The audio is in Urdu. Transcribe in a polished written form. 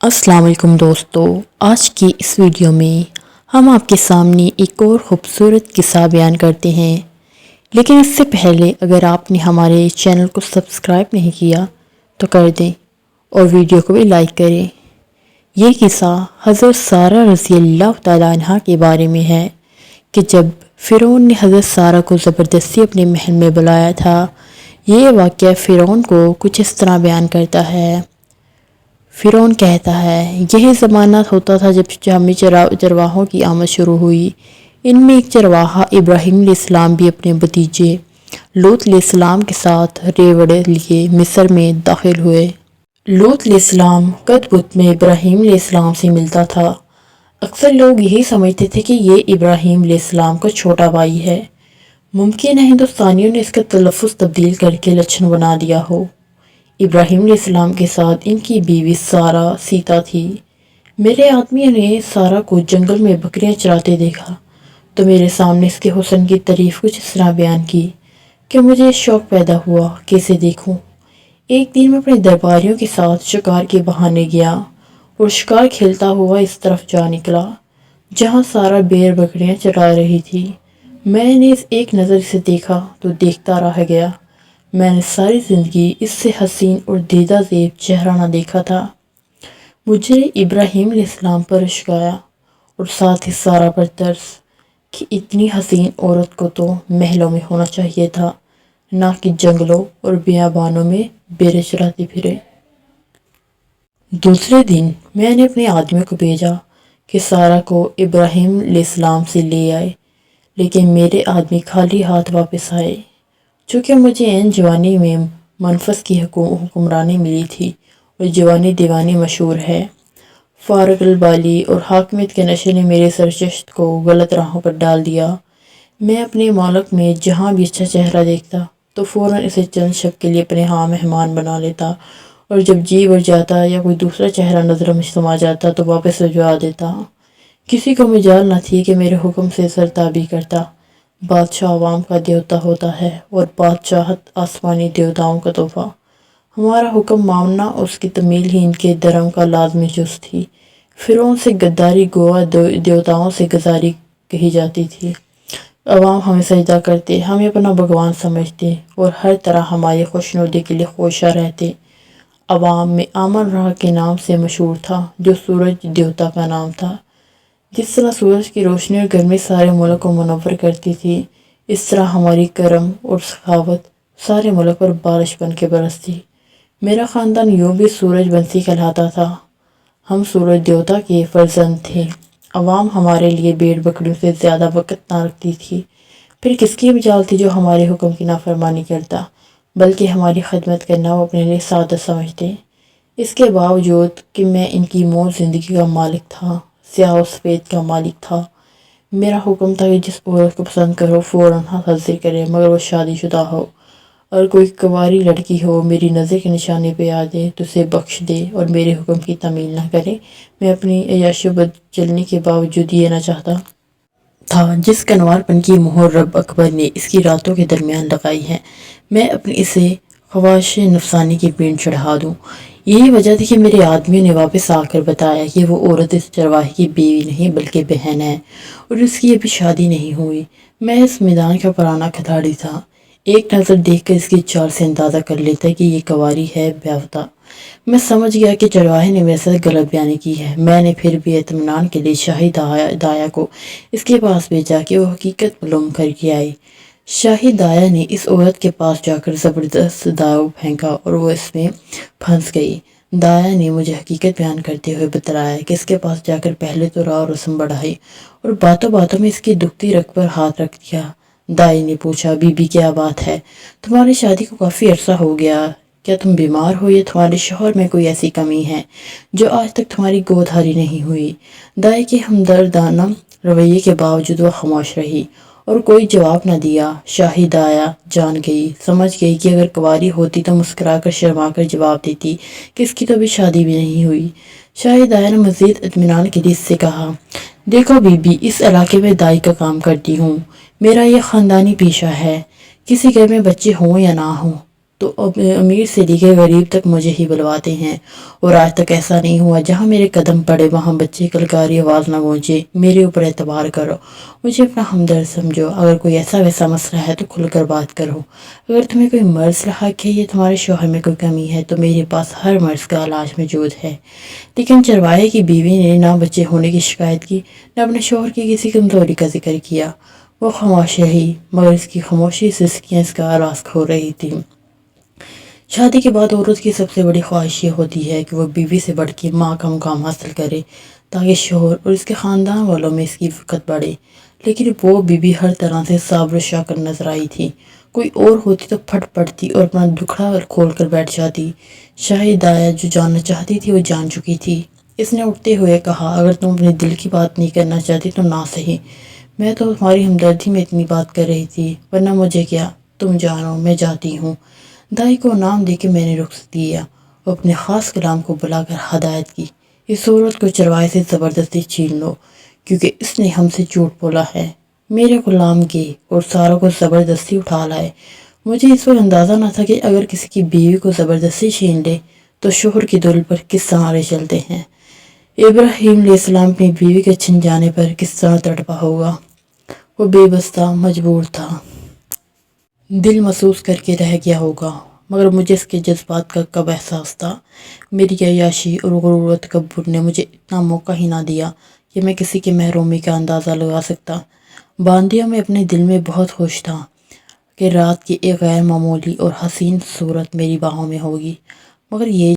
السلام علیکم دوستو، آج کی اس ویڈیو میں ہم آپ کے سامنے ایک اور خوبصورت قصہ بیان کرتے ہیں، لیکن اس سے پہلے اگر آپ نے ہمارے چینل کو سبسکرائب نہیں کیا تو کر دیں اور ویڈیو کو بھی لائک کریں۔ یہ قصہ حضرت سارہ رضی اللہ تعالیٰ عنہ کے بارے میں ہے کہ جب فرعون نے حضرت سارہ کو زبردستی اپنے محل میں بلایا تھا۔ یہ واقعہ فرعون کو کچھ اس طرح بیان کرتا ہے۔ فرعون کہتا ہے، یہی زمانہ ہوتا تھا جب جامع چرواہوں کی آمد شروع ہوئی۔ ان میں ایک چرواہا ابراہیم علیہ السلام بھی اپنے بھتیجے لوط علیہ السلام کے ساتھ ریوڑے لیے مصر میں داخل ہوئے۔ لوط علیہ السلام قد بت میں ابراہیم علیہ السلام سے ملتا تھا۔ اکثر لوگ یہی سمجھتے تھے کہ یہ ابراہیم علیہ السلام کا چھوٹا بھائی ہے۔ ممکن ہے ہندوستانیوں نے اس کا تلفظ تبدیل کر کے لچھن بنا دیا ہو۔ ابراہیم علیہ السلام کے ساتھ ان کی بیوی سارہ سیتا تھی۔ میرے آدمی نے سارہ کو جنگل میں بکریاں چراتے دیکھا تو میرے سامنے اس کے حسن کی تعریف کچھ اس طرح بیان کی کہ مجھے شوق پیدا ہوا کہ اسے دیکھوں۔ ایک دن میں اپنے درباریوں کے ساتھ شکار کے بہانے گیا اور شکار کھیلتا ہوا اس طرف جا نکلا جہاں سارہ بیر بکریاں چرا رہی تھی۔ میں نے ایک نظر اسے دیکھا تو دیکھتا رہ گیا۔ میں نے ساری زندگی اس سے حسین اور دیدہ زیب چہرہ نہ دیکھا تھا۔ مجھے ابراہیم علیہ السلام پر عشق آیا اور ساتھ ہی سارہ پر ترس کہ اتنی حسین عورت کو تو محلوں میں ہونا چاہیے تھا، نہ کہ جنگلوں اور بیابانوں میں بیرے چراتی پھرے۔ دوسرے دن میں نے اپنے آدمیوں کو بھیجا کہ سارہ کو ابراہیم علیہ السلام سے لے آئے، لیکن میرے آدمی خالی ہاتھ واپس آئے۔ چونکہ مجھے عین جوانی میں منفس کی حکمرانی ملی تھی اور جوانی دیوانی مشہور ہے، فارغ البالی اور حاکمیت کے نشے نے میرے سرشت کو غلط راہوں پر ڈال دیا۔ میں اپنے مالک میں جہاں بھی اچھا چہرہ دیکھتا تو فوراً اسے چند شب کے لیے اپنے ہاں مہمان بنا لیتا، اور جب جی بڑھ جاتا یا کوئی دوسرا چہرہ نظر میں سما جاتا تو واپس بھجوا دیتا۔ کسی کو مجال نہ تھی کہ میرے حکم سے سرتابی کرتا۔ بادشاہ عوام کا دیوتا ہوتا ہے اور بادشاہت آسمانی دیوتاؤں کا تحفہ۔ ہمارا حکم ماننا اور اس کی تعمیل ہی ان کے دھرم کا لازمی جز تھی۔ فرعون سے غداری گوا دیوتاؤں سے گزاری کہی جاتی تھی۔ عوام ہمیں سجدہ کرتے، ہمیں اپنا بھگوان سمجھتے اور ہر طرح ہماری خوشنودی کے لیے خواہشاں رہتے۔ عوام میں آمن راہ کے نام سے مشہور تھا جو سورج دیوتا کا نام تھا۔ جس طرح سورج کی روشنی اور گرمی سارے ملک کو منور کرتی تھی، اس طرح ہماری کرم اور سخاوت سارے ملک پر بارش بن کے برستی۔ میرا خاندان یوں بھی سورج بنسی کہلاتا تھا۔ ہم سورج دیوتا کے فرزند تھے۔ عوام ہمارے لیے بھیڑ بکریوں سے زیادہ وقت نہ رکھتی تھی۔ پھر کس کی مجال تھی جو ہمارے حکم کی نافرمانی کرتا، بلکہ ہماری خدمت کرنا وہ اپنے لیے سعادت سمجھتے۔ اس کے باوجود کہ میں ان کی موت زندگی کا مالک تھا، سیاہ و سفید کا مالک تھا، میرا حکم تھا کہ جس عورت کو پسند کرو فوراً حاضر کرے، مگر وہ شادی شدہ ہو، اور کوئی کنواری لڑکی ہو میری نظر کے نشانے پہ آ دے تو اسے بخش دے اور میرے حکم کی تعمیل نہ کرے۔ میں اپنی عیاش و بد چلنی کے باوجود یہ نہ چاہتا تھا جس کنوار پن کی مہر رب اکبر نے اس کی راتوں کے درمیان لگائی ہے، میں اپنی اسے خواہش نفسانی کی پینڈ چڑھا دوں۔ یہی وجہ تھی کہ میرے آدمیوں نے واپس آ کر بتایا کہ وہ عورت اس چرواہے کی بیوی نہیں بلکہ بہن ہے اور اس کی ابھی شادی نہیں ہوئی۔ میں اس میدان کا پرانا کھلاڑی تھا، ایک نظر دیکھ کر اس کی چال سے اندازہ کر لیتا کہ یہ کنواری ہے بیافتہ۔ میں سمجھ گیا کہ چرواہے نے میرے ساتھ غلط بیانی کی ہے۔ میں نے پھر بھی اطمینان کے لیے شاہی دایا کو اس کے پاس بھیجا کہ وہ حقیقت معلوم کر کے آئے۔ شاہی دایا نے اس عورت کے پاس جا کر زبردست داؤ پھینکا اور وہ اس میں پھنس گئی۔ دایا نے مجھے حقیقت بیان کرتے ہوئے بتلایا کہ اس کے پاس جا کر پہلے تو راہ و رسم بڑھائی اور باتوں باتوں میں اس کی دکھتی رگ پر ہاتھ رکھ دیا۔ دائی نے پوچھا، بی بی کیا بات ہے؟ تمہاری شادی کو کافی عرصہ ہو گیا، کیا تم بیمار ہو یا تمہارے شوہر میں کوئی ایسی کمی ہے جو آج تک تمہاری گود ہاری نہیں ہوئی؟ دائی کے ہمدردانہ رویے کے باوجود وہ خاموش رہی اور کوئی جواب نہ دیا۔ شاہی دایا جان گئی، سمجھ گئی کہ اگر کنواری ہوتی تو مسکرا کر شرما کر جواب دیتی کہ اس کی تو ابھی شادی بھی نہیں ہوئی۔ شاہی دایا نے مزید اطمینان کے لیے اس سے کہا، دیکھو بی بی، اس علاقے میں دائی کا کام کرتی ہوں، میرا یہ خاندانی پیشہ ہے، کسی گھر میں بچے ہوں یا نہ ہوں تو امیر سے لے کے غریب تک مجھے ہی بلواتے ہیں، اور آج تک ایسا نہیں ہوا جہاں میرے قدم پڑے وہاں بچے کلکاری آواز نہ گونجے۔ میرے اوپر اعتبار کرو، مجھے اپنا ہمدرد سمجھو، اگر کوئی ایسا ویسا مسئلہ ہے تو کھل کر بات کرو۔ اگر تمہیں کوئی مرض لاحق ہے یا تمہارے شوہر میں کوئی کمی ہے تو میرے پاس ہر مرض کا علاج موجود ہے۔ لیکن چرواہے کی بیوی نے نہ بچے ہونے کی شکایت کی، نہ اپنے شوہر کی کسی کمزوری کا ذکر کیا۔ وہ خاموش رہی، مگر اس کی خاموشی سے اس کا راز کھو رہی تھی۔ شادی کے بعد عورت کی سب سے بڑی خواہش یہ ہوتی ہے کہ وہ بیوی سے بڑھ کے ماں کا مقام حاصل کرے، تاکہ شوہر اور اس کے خاندان والوں میں اس کی فقت بڑھے۔ لیکن وہ بیوی ہر طرح سے صابر و شاکر نظر آئی تھی۔ کوئی اور ہوتی تو پھٹ پڑتی اور اپنا دکھڑا کھول کر بیٹھ جاتی۔ شاہد آیا، جو جاننا چاہتی تھی وہ جان چکی تھی۔ اس نے اٹھتے ہوئے کہا، اگر تم اپنے دل کی بات نہیں کرنا چاہتی تو نہ صحیح، میں تو تمہاری ہمدردی میں اتنی بات کر رہی تھی، ورنہ مجھے کیا، تم جانو میں جاتی ہوں۔ دائی کو نام دے کے میں نے رخصت دیا اور اپنے خاص کلام کو بلا کر ہدایت کی، اس عورت کو چرواہے سے زبردستی چھین لو، کیونکہ اس نے ہم سے جھوٹ بولا ہے۔ میرے غلام گئے اور ساروں کو زبردستی اٹھا لائے۔ مجھے اس وقت اندازہ نہ تھا کہ اگر کسی کی بیوی کو زبردستی چھین لے تو شوہر کے دل پر کس سہارے چلتے ہیں۔ ابراہیم علیہ السلام اپنی بیوی کے چھن جانے پر کس طرح تڑپا ہوگا۔ وہ بے بس تھا، مجبور تھا، دل محسوس کر کے رہ گیا ہوگا، مگر مجھے اس کے جذبات کا کب احساس تھا۔ میری عیاشی اور غرور و تکبر نے مجھے اتنا موقع ہی نہ دیا کہ میں کسی کی محرومی کا اندازہ لگا سکتا۔ باندیوں میں اپنے دل میں بہت خوش تھا کہ رات کی ایک غیر معمولی اور حسین صورت میری باہوں میں ہوگی، مگر یہ